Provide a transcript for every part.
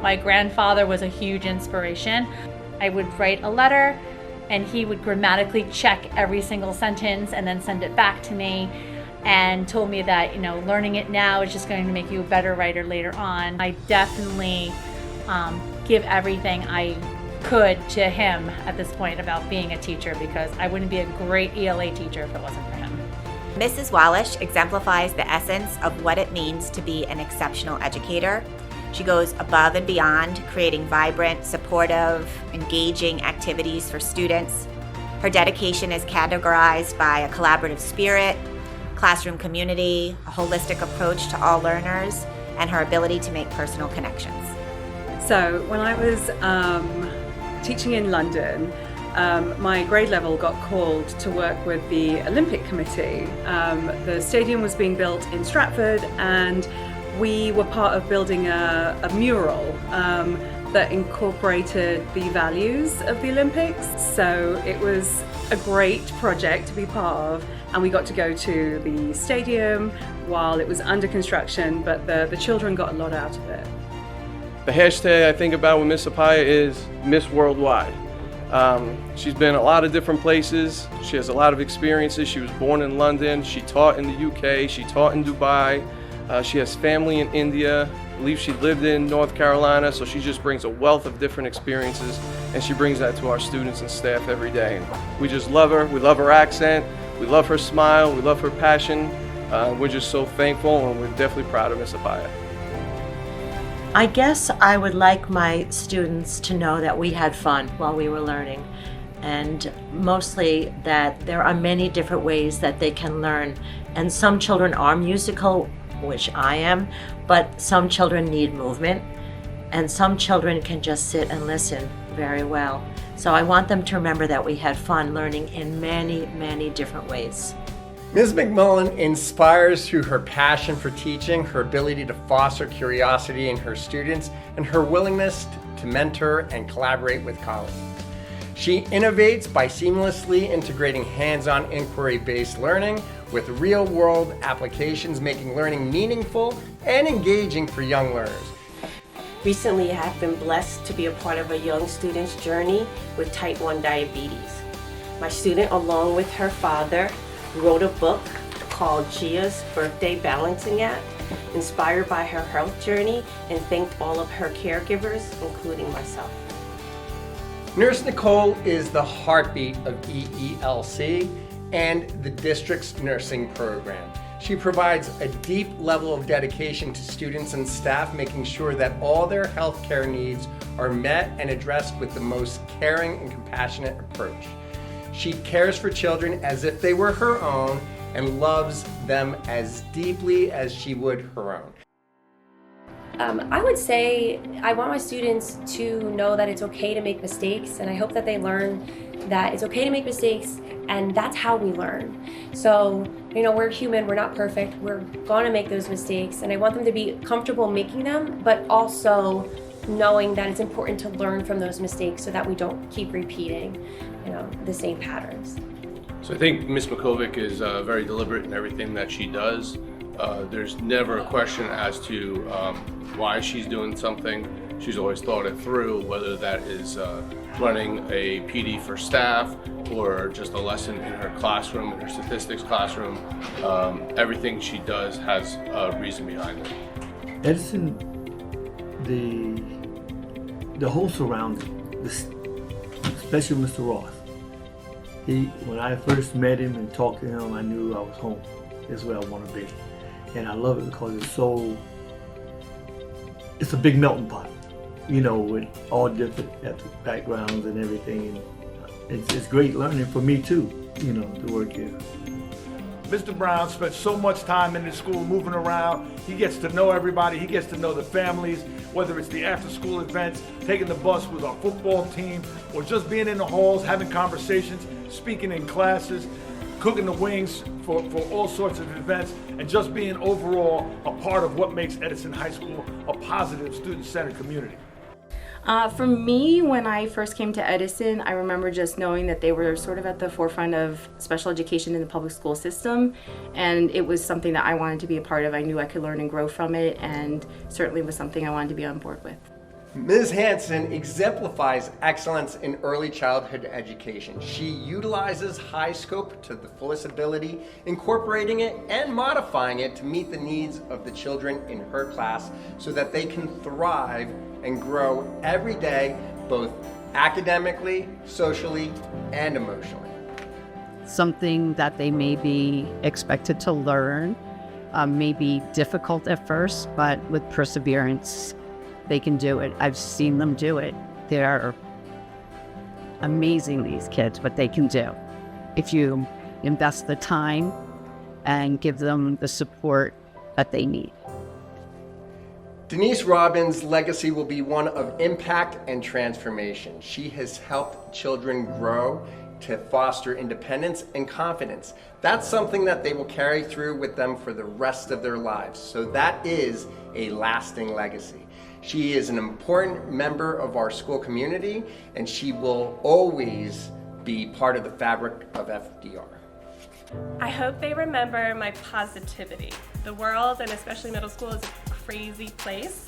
My grandfather was a huge inspiration. I would write a letter and he would grammatically check every single sentence and then send it back to me, and told me that, learning it now is just going to make you a better writer later on. I definitely give everything I could to him at this point about being a teacher, because I wouldn't be a great ELA teacher if it wasn't for him. Mrs. Wallish exemplifies the essence of what it means to be an exceptional educator. She goes above and beyond, creating vibrant, supportive, engaging activities for students. Her dedication is categorized by a collaborative spirit, classroom community, a holistic approach to all learners, and her ability to make personal connections. So when I was teaching in London, my grade level got called to work with the Olympic Committee. The stadium was being built in Stratford, and we were part of building a mural that incorporated the values of the Olympics. So it was a great project to be part of, and we got to go to the stadium while it was under construction, but the children got a lot out of it. The hashtag I think about with Miss Apaya is Miss Worldwide. She's been a lot of different places. She has a lot of experiences. She was born in London. She taught in the UK. She taught in Dubai. She has family in India. I believe she lived in North Carolina, so she just brings a wealth of different experiences, and she brings that to our students and staff every day. And we just love her. We love her accent. We love her smile. We love her passion. We're just so thankful, and we're definitely proud of Miss Apaya. I guess I would like my students to know that we had fun while we were learning, and mostly that there are many different ways that they can learn. And some children are musical, which I am, but some children need movement, and some children can just sit and listen very well. So I want them to remember that we had fun learning in many, many different ways. Ms. McMullen inspires through her passion for teaching, her ability to foster curiosity in her students, and her willingness to mentor and collaborate with colleagues. She innovates by seamlessly integrating hands-on inquiry-based learning with real-world applications, making learning meaningful and engaging for young learners. Recently, I have been blessed to be a part of a young student's journey with type 1 diabetes. My student, along with her father, wrote a book called Gia's Birthday Balancing Act, inspired by her health journey, and thanked all of her caregivers, including myself. Nurse Nicole is the heartbeat of EELC and the district's nursing program. She provides a deep level of dedication to students and staff, making sure that all their healthcare needs are met and addressed with the most caring and compassionate approach. She cares for children as if they were her own and loves them as deeply as she would her own. I would say I want my students to know that it's okay to make mistakes, and I hope that they learn that it's okay to make mistakes, and that's how we learn. So, we're human, we're not perfect, we're gonna make those mistakes, and I want them to be comfortable making them, but also knowing that it's important to learn from those mistakes so that we don't keep repeating, the same patterns. So I think Ms. Makovic is very deliberate in everything that she does. There's never a question as to why she's doing something. She's always thought it through, whether that is running a PD for staff or just a lesson in her classroom, in her statistics classroom. Everything she does has a reason behind it. Edison, the whole surrounding, especially Mr. Roth. When I first met him and talked to him, I knew I was home. That's where I want to be. And I love it because it's a big melting pot, with all different ethnic backgrounds and everything. And it's great learning for me too, to work here. Mr. Brown spent so much time in the school moving around. He gets to know everybody. He gets to know the families, whether it's the after-school events, taking the bus with our football team, or just being in the halls, having conversations, speaking in classes, cooking the wings for all sorts of events, and just being overall a part of what makes Edison High School a positive student-centered community. For me, when I first came to Edison, I remember just knowing that they were sort of at the forefront of special education in the public school system, and it was something that I wanted to be a part of. I knew I could learn and grow from it, and certainly was something I wanted to be on board with. Ms. Hanson exemplifies excellence in early childhood education. She utilizes high scope to the fullest ability, incorporating it and modifying it to meet the needs of the children in her class so that they can thrive and grow every day, both academically, socially, and emotionally. Something that they may be expected to learn may be difficult at first, but with perseverance, they can do it. I've seen them do it. They're amazing, these kids, what they can do. If you invest the time and give them the support that they need. Denise Robbins' legacy will be one of impact and transformation. She has helped children grow to foster independence and confidence. That's something that they will carry through with them for the rest of their lives. So that is a lasting legacy. She is an important member of our school community, and she will always be part of the fabric of FDR. I hope they remember my positivity. The world, and especially middle school, is a crazy place.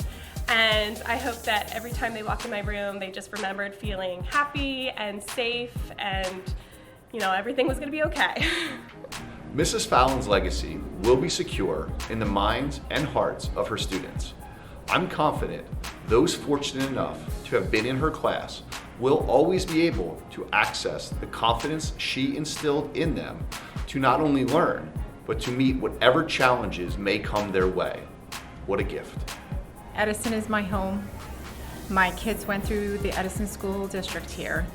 And I hope that every time they walk in my room, they just remembered feeling happy and safe and, everything was gonna be okay. Mrs. Fallon's legacy will be secure in the minds and hearts of her students. I'm confident those fortunate enough to have been in her class will always be able to access the confidence she instilled in them to not only learn, but to meet whatever challenges may come their way. What a gift. Edison is my home. My kids went through the Edison School District here,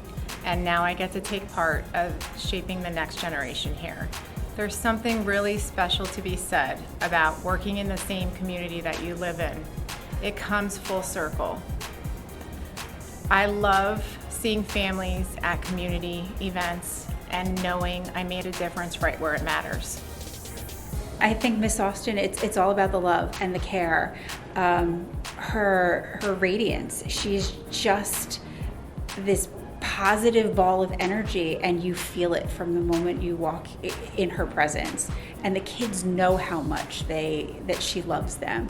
and now I get to take part of shaping the next generation here. There's something really special to be said about working in the same community that you live in. It comes full circle. I love seeing families at community events and knowing I made a difference right where it matters. I think Miss Austin, it's all about the love and the care. Her radiance, she's just this positive ball of energy, and you feel it from the moment you walk in her presence. And the kids know how much that she loves them.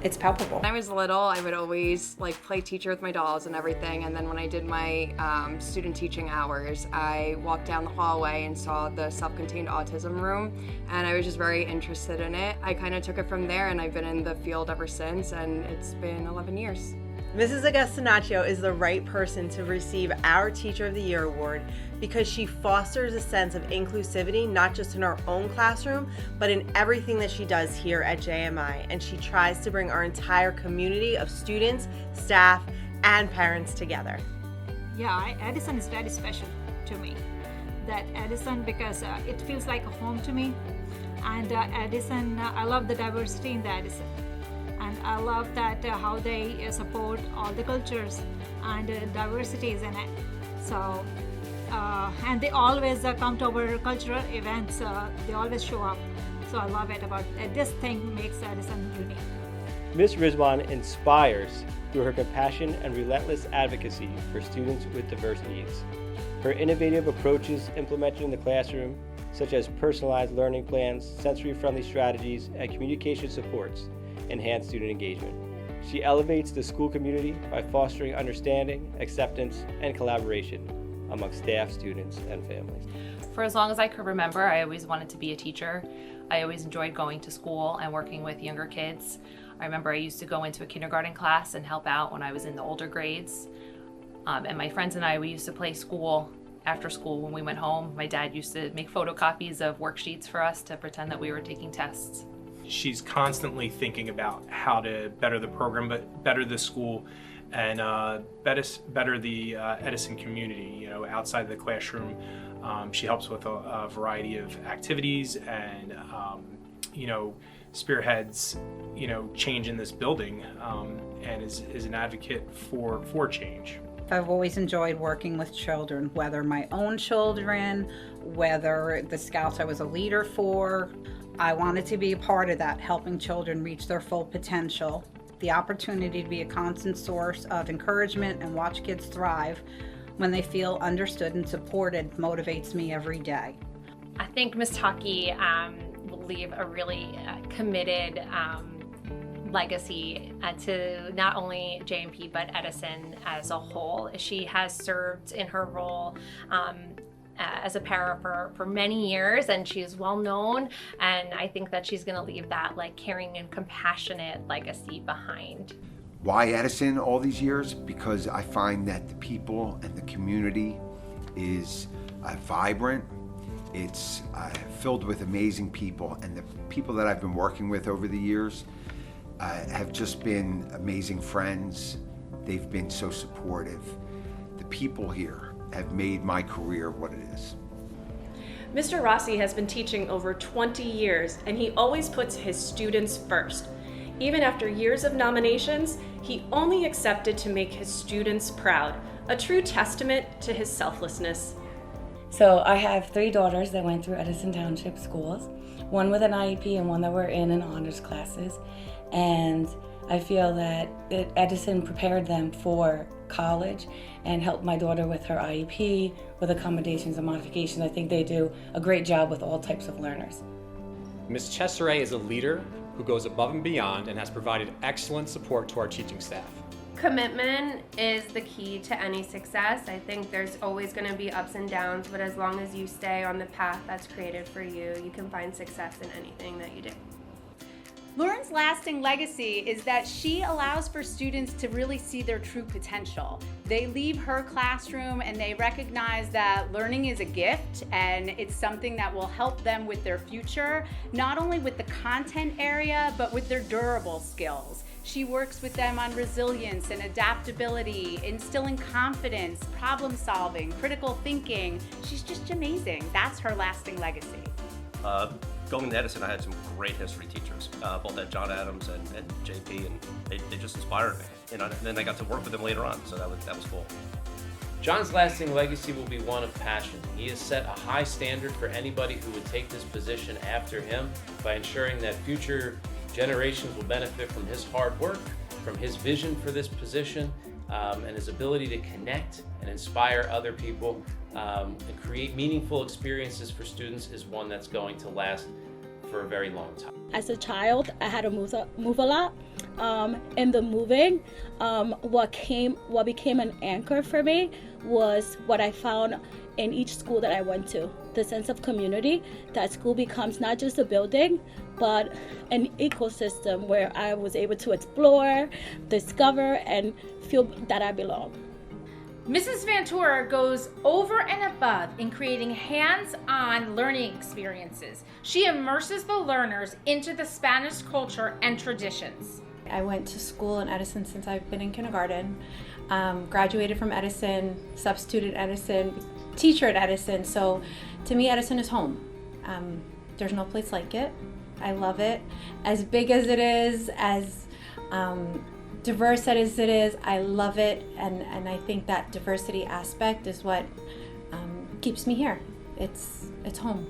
It's palpable. When I was little, I would always play teacher with my dolls and everything. And then when I did my student teaching hours, I walked down the hallway and saw the self-contained autism room, and I was just very interested in it. I kind of took it from there, and I've been in the field ever since, and it's been 11 years. Mrs. Augustinaccio is the right person to receive our Teacher of the Year award because she fosters a sense of inclusivity, not just in our own classroom, but in everything that she does here at JMI. And she tries to bring our entire community of students, staff, and parents together. Yeah, Edison is very special to me. That Edison, because it feels like a home to me. And Edison, I love the diversity in the Edison. And I love that how they support all the cultures and diversities in it. So, and they always come to our cultural events. They always show up. So I love it about this thing makes Edison unique. Ms. Rizwan inspires through her compassion and relentless advocacy for students with diverse needs. Her innovative approaches implemented in the classroom, such as personalized learning plans, sensory-friendly strategies, and communication supports, enhance student engagement. She elevates the school community by fostering understanding, acceptance, and collaboration among staff, students, and families. For as long as I could remember, I always wanted to be a teacher. I always enjoyed going to school and working with younger kids. I remember I used to go into a kindergarten class and help out when I was in the older grades. And my friends and I, we used to play school after school when we went home. My dad used to make photocopies of worksheets for us to pretend that we were taking tests. She's constantly thinking about how to better the program, but better the school, and better the Edison community. Outside the classroom, she helps with a variety of activities, and spearheads change in this building, and is an advocate for change. I've always enjoyed working with children, whether my own children, whether the Scouts I was a leader for. I wanted to be a part of that, helping children reach their full potential. The opportunity to be a constant source of encouragement and watch kids thrive when they feel understood and supported motivates me every day. I think Ms. Taki will leave a really committed legacy to not only JMP but Edison as a whole. She has served in her role as a para for many years, and she is well known, and I think that she's going to leave that like caring and compassionate legacy behind. Why Edison all these years? Because I find that the people and the community is vibrant. It's filled with amazing people, and the people that I've been working with over the years have just been amazing friends. They've been so supportive. The people here have made my career what it is. Mr. Rossi has been teaching over 20 years, and he always puts his students first. Even after years of nominations, he only accepted to make his students proud, a true testament to his selflessness. So I have 3 daughters that went through Edison Township schools, one with an IEP and one that were in honors classes. And I feel that Edison prepared them for college and helped my daughter with her IEP, with accommodations and modifications. I think they do a great job with all types of learners. Ms. Chesseret is a leader who goes above and beyond and has provided excellent support to our teaching staff. Commitment is the key to any success. I think there's always going to be ups and downs, but as long as you stay on the path that's created for you, you can find success in anything that you do. Lauren's lasting legacy is that she allows for students to really see their true potential. They leave her classroom and they recognize that learning is a gift and it's something that will help them with their future, not only with the content area, but with their durable skills. She works with them on resilience and adaptability, instilling confidence, problem solving, critical thinking. She's just amazing. That's her lasting legacy. Going to Edison, I had some great history teachers, both at John Adams and JP, and they just inspired me. And then I got to work with them later on, so that was cool. John's lasting legacy will be one of passion. He has set a high standard for anybody who would take this position after him by ensuring that future generations will benefit from his hard work, from his vision for this position, and his ability to connect and inspire other people and create meaningful experiences for students is one that's going to last for a very long time. As a child, I had to move a lot. In the moving, what became an anchor for me was what I found in each school that I went to. The sense of community, that school becomes not just a building, but an ecosystem where I was able to explore, discover, and feel that I belong. Mrs. Ventura goes over and above in creating hands-on learning experiences. She immerses the learners into the Spanish culture and traditions. I went to school in Edison since I've been in kindergarten, graduated from Edison, substituted Edison, teacher at Edison, so to me Edison is home. There's no place like it. I love it. As big as it is, as diverse as it is, I love it, and I think that diversity aspect is what keeps me here. It's home.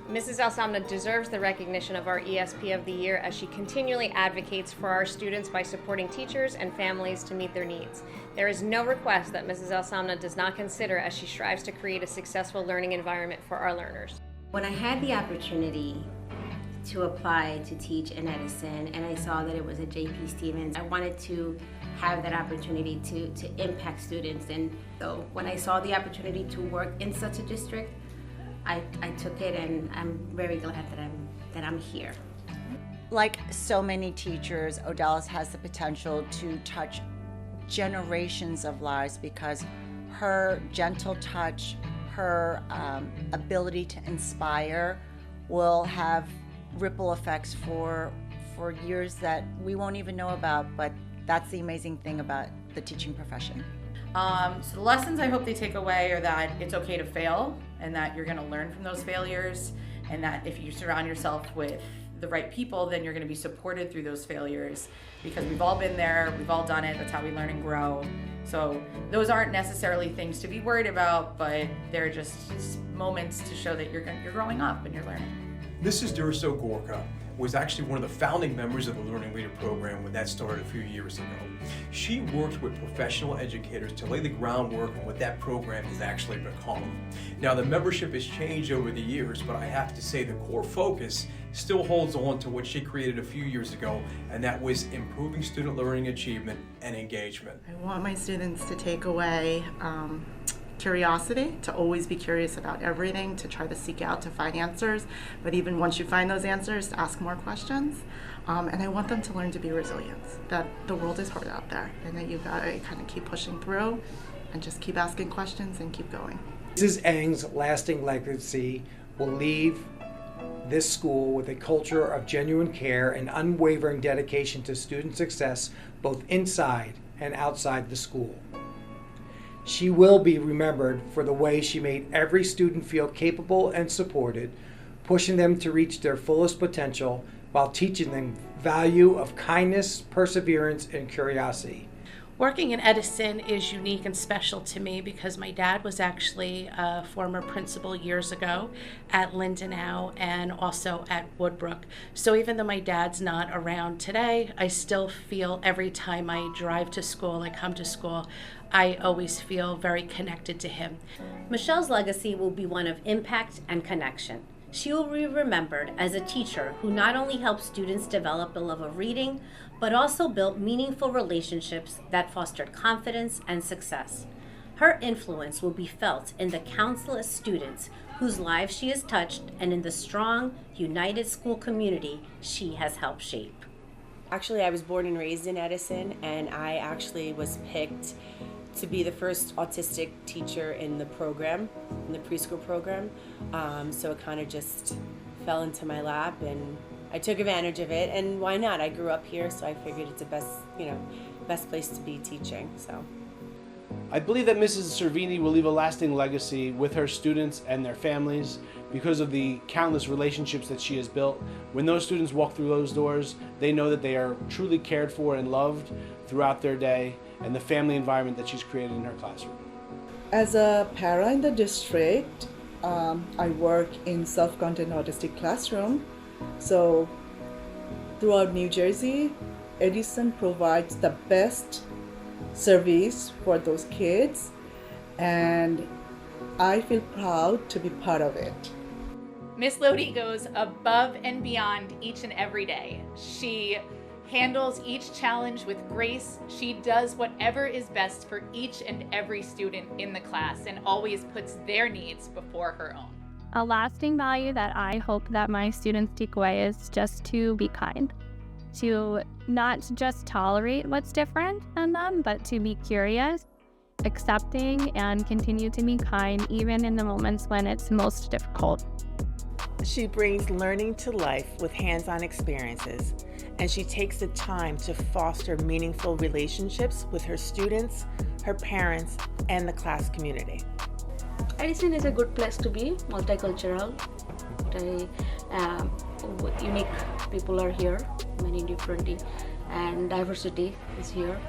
Mrs. Alsamna deserves the recognition of our ESP of the Year as she continually advocates for our students by supporting teachers and families to meet their needs. There is no request that Mrs. Alsamna does not consider as she strives to create a successful learning environment for our learners. When I had the opportunity to apply to teach in Edison and I saw that it was at JP Stevens, I wanted to have that opportunity to impact students, and so when I saw the opportunity to work in such a district, I took it, and I'm very glad that I'm here. Like so many teachers, Odalis has the potential to touch generations of lives because her gentle touch, her ability to inspire will have ripple effects for years that we won't even know about, but that's the amazing thing about the teaching profession. So the lessons I hope they take away are that it's okay to fail and that you're going to learn from those failures, and that if you surround yourself with the right people, then you're going to be supported through those failures, because we've all been there, we've all done it, that's how we learn and grow. So those aren't necessarily things to be worried about, but they're just moments to show that you're growing up and you're learning. Mrs. Durso Gorka was actually one of the founding members of the Learning Leader program when that started a few years ago. She worked with professional educators to lay the groundwork on what that program has actually become. Now, the membership has changed over the years, but I have to say the core focus still holds on to what she created a few years ago, and that was improving student learning achievement and engagement. I want my students to take away curiosity, to always be curious about everything, to try to seek out, to find answers, but even once you find those answers, to ask more questions. And I want them to learn to be resilient, that the world is hard out there, and that you've got to kind of keep pushing through and just keep asking questions and keep going. Mrs. Eng's lasting legacy will leave this school with a culture of genuine care and unwavering dedication to student success, both inside and outside the school. She will be remembered for the way she made every student feel capable and supported, pushing them to reach their fullest potential while teaching them value of kindness, perseverance, and curiosity. Working in Edison is unique and special to me because my dad was actually a former principal years ago at Lindenau and also at Woodbrook. So even though my dad's not around today, I still feel every time I drive to school, I come to school, I always feel very connected to him. Michelle's legacy will be one of impact and connection. She will be remembered as a teacher who not only helped students develop a love of reading, but also built meaningful relationships that fostered confidence and success. Her influence will be felt in the countless students whose lives she has touched and in the strong, united school community she has helped shape. Actually, I was born and raised in Edison, and I actually was picked to be the first autistic teacher in the program, in the preschool program. So it kind of just fell into my lap, and I took advantage of it. And why not? I grew up here, so I figured it's the best place to be teaching. So I believe that Mrs. Cervini will leave a lasting legacy with her students and their families because of the countless relationships that she has built. When those students walk through those doors, they know that they are truly cared for and loved throughout their day, and the family environment that she's created in her classroom. As a para in the district, I work in self-contained autistic classroom. So throughout New Jersey, Edison provides the best service for those kids, and I feel proud to be part of it. Miss Lodi goes above and beyond each and every day. She handles each challenge with grace. She does whatever is best for each and every student in the class and always puts their needs before her own. A lasting value that I hope that my students take away is just to be kind, to not just tolerate what's different than them, but to be curious, accepting, and continue to be kind even in the moments when it's most difficult. She brings learning to life with hands-on experiences, and she takes the time to foster meaningful relationships with her students, her parents, and the class community. Edison is a good place to be, multicultural. Unique people are here, many different, and diversity is here.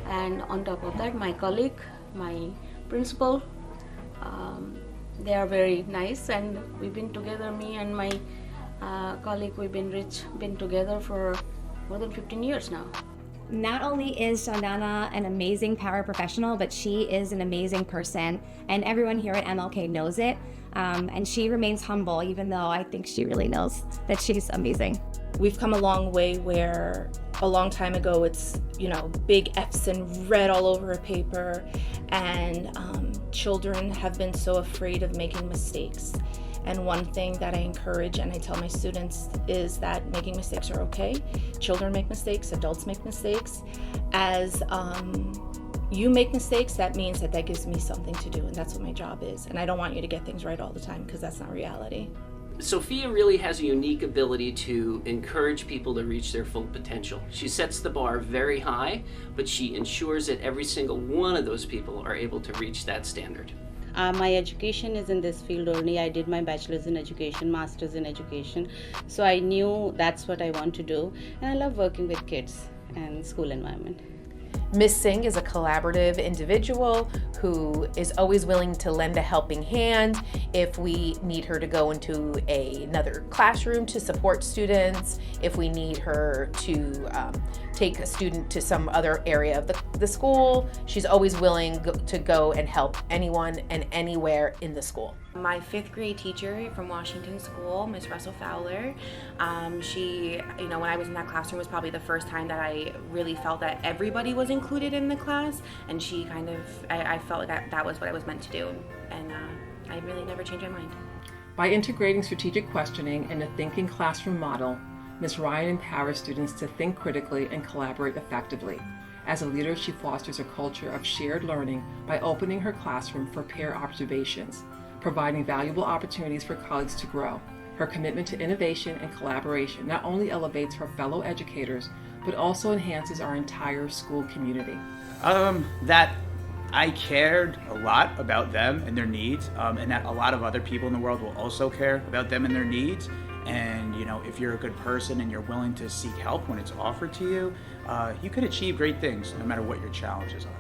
And on top of that, my colleague, my principal, they are very nice, and we've been together, me and my colleague, we've been together for more than 15 years now. Not only is Shandana an amazing paraprofessional, but she is an amazing person, and everyone here at MLK knows it. And she remains humble, even though I think she really knows that she's amazing. We've come a long way where a long time ago it's, big F's and red all over a paper, and children have been so afraid of making mistakes. And one thing that I encourage and I tell my students is that making mistakes are okay. Children make mistakes, adults make mistakes. As you make mistakes, that means that gives me something to do, and that's what my job is. And I don't want you to get things right all the time, because that's not reality. Sophia really has a unique ability to encourage people to reach their full potential. She sets the bar very high, but she ensures that every single one of those people are able to reach that standard. My education is in this field only. I did my bachelor's in education, master's in education. So I knew that's what I want to do. And I love working with kids and school environment. Miss Singh is a collaborative individual who is always willing to lend a helping hand if we need her to go into another classroom to support students, if we need her to take a student to some other area of the school. She's always willing to go and help anyone and anywhere in the school. My 5th grade teacher from Washington School, Miss Russell Fowler, she, when I was in that classroom was probably the first time that I really felt that everybody was included in the class, and she kind of, I felt like that was what I was meant to do, and I really never changed my mind. By integrating strategic questioning in a thinking classroom model, Ms. Ryan empowers students to think critically and collaborate effectively. As a leader, she fosters a culture of shared learning by opening her classroom for peer observations, providing valuable opportunities for colleagues to grow. Her commitment to innovation and collaboration not only elevates her fellow educators, but also enhances our entire school community. That I cared a lot about them and their needs, and that a lot of other people in the world will also care about them and their needs. And if you're a good person and you're willing to seek help when it's offered to you, you can achieve great things no matter what your challenges are.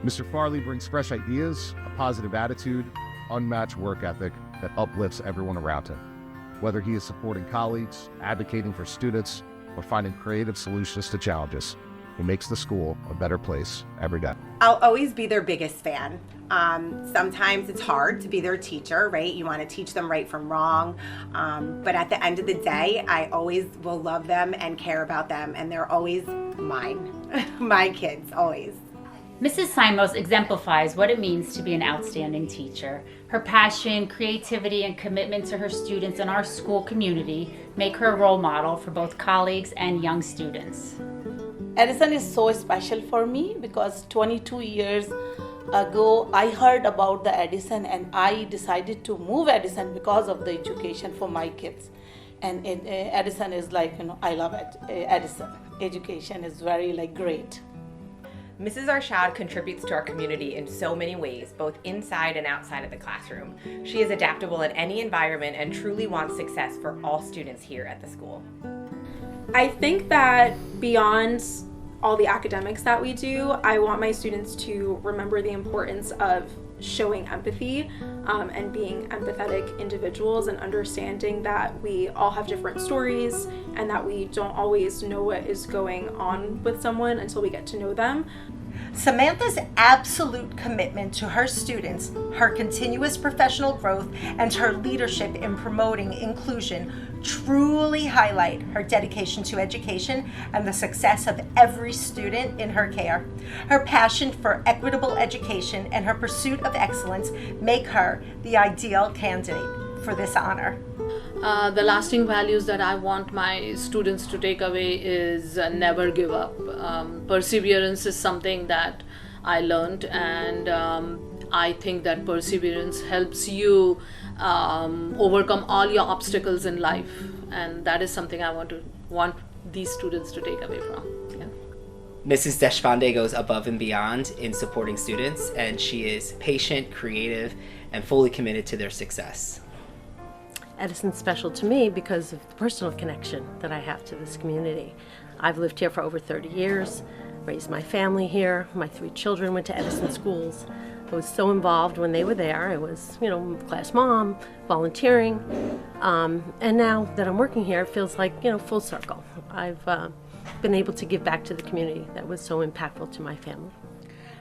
Mr. Farley brings fresh ideas, a positive attitude, unmatched work ethic that uplifts everyone around him. Whether he is supporting colleagues, advocating for students, or finding creative solutions to challenges, he makes the school a better place every day. I'll always be their biggest fan. Sometimes it's hard to be their teacher, right? You want to teach them right from wrong. But at the end of the day, I always will love them and care about them, and they're always mine, my kids, always. Mrs. Simos exemplifies what it means to be an outstanding teacher. Her passion, creativity, and commitment to her students and our school community make her a role model for both colleagues and young students. Edison is so special for me because 22 years ago I heard about the Edison and I decided to move Edison because of the education for my kids. And Edison is like, I love it. Edison education is very great. Mrs. Arshad contributes to our community in so many ways, both inside and outside of the classroom. She is adaptable in any environment and truly wants success for all students here at the school. I think that beyond all the academics that we do, I want my students to remember the importance of showing empathy and being empathetic individuals and understanding that we all have different stories and that we don't always know what is going on with someone until we get to know them. Samantha's absolute commitment to her students, her continuous professional growth, and her leadership in promoting inclusion truly highlight her dedication to education and the success of every student in her care. Her passion for equitable education and her pursuit of excellence make her the ideal candidate for this honor. The lasting values that I want my students to take away is never give up. Perseverance is something that I learned, and I think that perseverance helps you overcome all your obstacles in life, and that is something I want these students to take away from. Yeah. Mrs. Deshpande goes above and beyond in supporting students, and she is patient, creative, and fully committed to their success. Edison's special to me because of the personal connection that I have to this community. I've lived here for over 30 years, raised my family here. My 3 children went to Edison schools. I was so involved when they were there. I was, class mom, volunteering. And now that I'm working here, it feels like, full circle. I've been able to give back to the community that was so impactful to my family.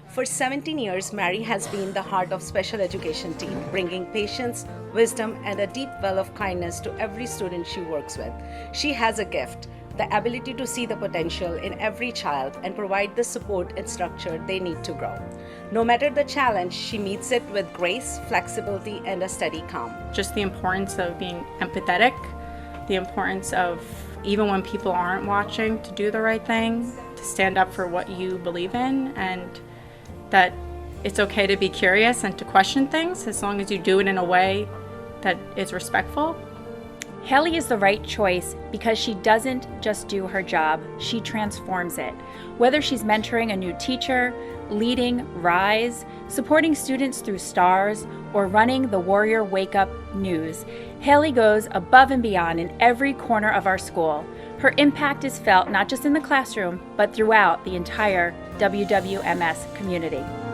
For 17 years, Mary has been the heart of special education team, bringing patience, wisdom, and a deep well of kindness to every student she works with. She has a gift, the ability to see the potential in every child and provide the support and structure they need to grow. No matter the challenge, she meets it with grace, flexibility, and a steady calm. Just the importance of being empathetic, the importance of, even when people aren't watching, to do the right thing, to stand up for what you believe in, and that it's okay to be curious and to question things as long as you do it in a way that is respectful. Haley is the right choice because she doesn't just do her job, she transforms it. Whether she's mentoring a new teacher, leading Rise, supporting students through STARS, or running the Warrior Wake Up News, Haley goes above and beyond in every corner of our school. Her impact is felt not just in the classroom, but throughout the entire WWMS community.